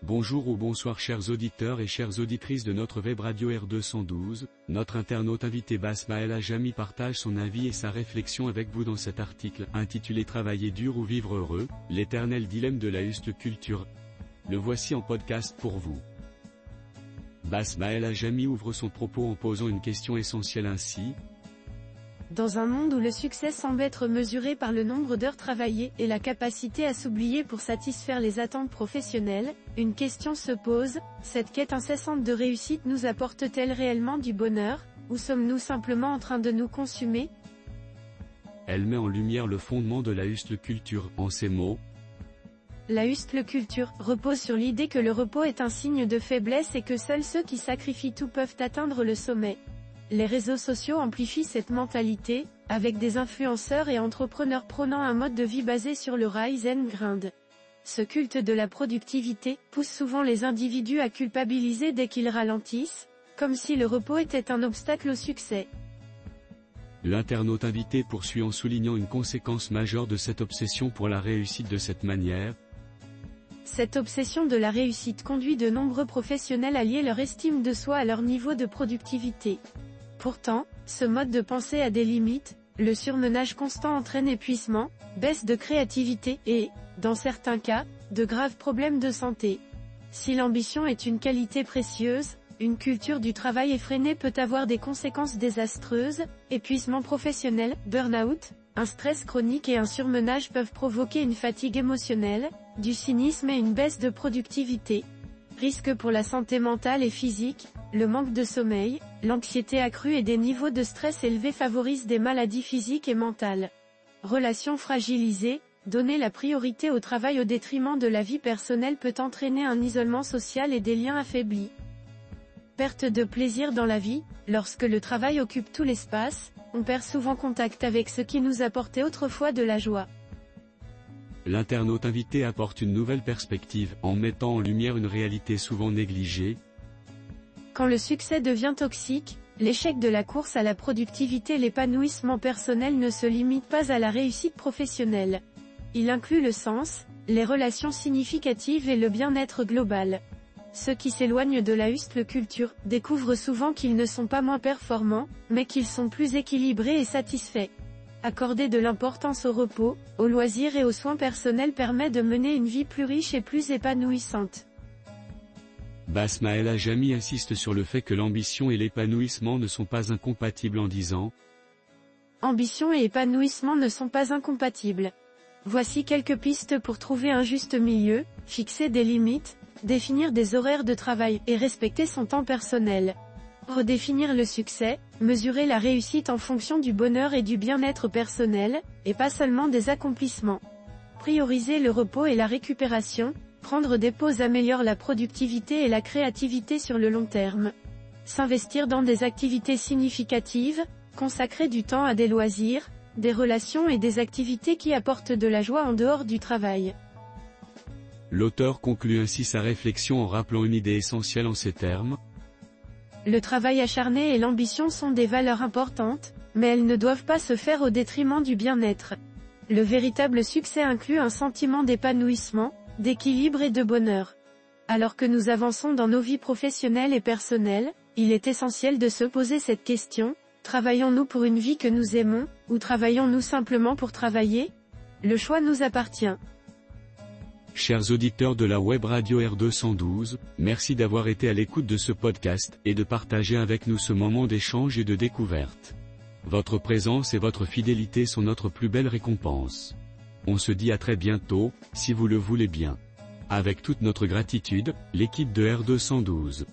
Bonjour ou bonsoir chers auditeurs et chères auditrices de notre web radio R212, notre internaute invité Basmael Ajami partage son avis et sa réflexion avec vous dans cet article intitulé Travailler dur ou vivre heureux, l'éternel dilemme de la hustle culture. Le voici en podcast pour vous. Basmael Ajami ouvre son propos en posant une question essentielle ainsi. Dans un monde où le succès semble être mesuré par le nombre d'heures travaillées et la capacité à s'oublier pour satisfaire les attentes professionnelles, une question se pose, cette quête incessante de réussite nous apporte-t-elle réellement du bonheur, ou sommes-nous simplement en train de nous consumer? Elle met en lumière le fondement de la hustle culture, en ces mots. La hustle culture repose sur l'idée que le repos est un signe de faiblesse et que seuls ceux qui sacrifient tout peuvent atteindre le sommet. Les réseaux sociaux amplifient cette mentalité, avec des influenceurs et entrepreneurs prônant un mode de vie basé sur le rise and grind. Ce culte de la productivité pousse souvent les individus à culpabiliser dès qu'ils ralentissent, comme si le repos était un obstacle au succès. L'internaute invité poursuit en soulignant une conséquence majeure de cette obsession pour la réussite de cette manière. Cette obsession de la réussite conduit de nombreux professionnels à lier leur estime de soi à leur niveau de productivité. Pourtant, ce mode de pensée a des limites, le surmenage constant entraîne épuisement, baisse de créativité et, dans certains cas, de graves problèmes de santé. Si l'ambition est une qualité précieuse, une culture du travail effrénée peut avoir des conséquences désastreuses, épuisement professionnel, burn-out, un stress chronique et un surmenage peuvent provoquer une fatigue émotionnelle, du cynisme et une baisse de productivité. Risques pour la santé mentale et physique, le manque de sommeil, l'anxiété accrue et des niveaux de stress élevés favorisent des maladies physiques et mentales. Relations fragilisées, donner la priorité au travail au détriment de la vie personnelle peut entraîner un isolement social et des liens affaiblis. Perte de plaisir dans la vie, lorsque le travail occupe tout l'espace, on perd souvent contact avec ce qui nous apportait autrefois de la joie. L'internaute invité apporte une nouvelle perspective en mettant en lumière une réalité souvent négligée. Quand le succès devient toxique, l'échec de la course à la productivité et l'épanouissement personnel ne se limite pas à la réussite professionnelle. Il inclut le sens, les relations significatives et le bien-être global. Ceux qui s'éloignent de la hustle culture découvrent souvent qu'ils ne sont pas moins performants, mais qu'ils sont plus équilibrés et satisfaits. Accorder de l'importance au repos, aux loisirs et aux soins personnels permet de mener une vie plus riche et plus épanouissante. Basmael Ajami insiste sur le fait que l'ambition et l'épanouissement ne sont pas incompatibles en disant « Ambition et épanouissement ne sont pas incompatibles. Voici quelques pistes pour trouver un juste milieu, fixer des limites, définir des horaires de travail et respecter son temps personnel. Redéfinir le succès, mesurer la réussite en fonction du bonheur et du bien-être personnel, et pas seulement des accomplissements. Prioriser le repos et la récupération, prendre des pauses améliore la productivité et la créativité sur le long terme. S'investir dans des activités significatives, consacrer du temps à des loisirs, des relations et des activités qui apportent de la joie en dehors du travail. » L'auteur conclut ainsi sa réflexion en rappelant une idée essentielle en ces termes. Le travail acharné et l'ambition sont des valeurs importantes, mais elles ne doivent pas se faire au détriment du bien-être. Le véritable succès inclut un sentiment d'épanouissement, d'équilibre et de bonheur. Alors que nous avançons dans nos vies professionnelles et personnelles, il est essentiel de se poser cette question, travaillons-nous pour une vie que nous aimons, ou travaillons-nous simplement pour travailler? Le choix nous appartient. Chers auditeurs de la web radio R212, merci d'avoir été à l'écoute de ce podcast et de partager avec nous ce moment d'échange et de découverte. Votre présence et votre fidélité sont notre plus belle récompense. On se dit à très bientôt, si vous le voulez bien. Avec toute notre gratitude, l'équipe de R212.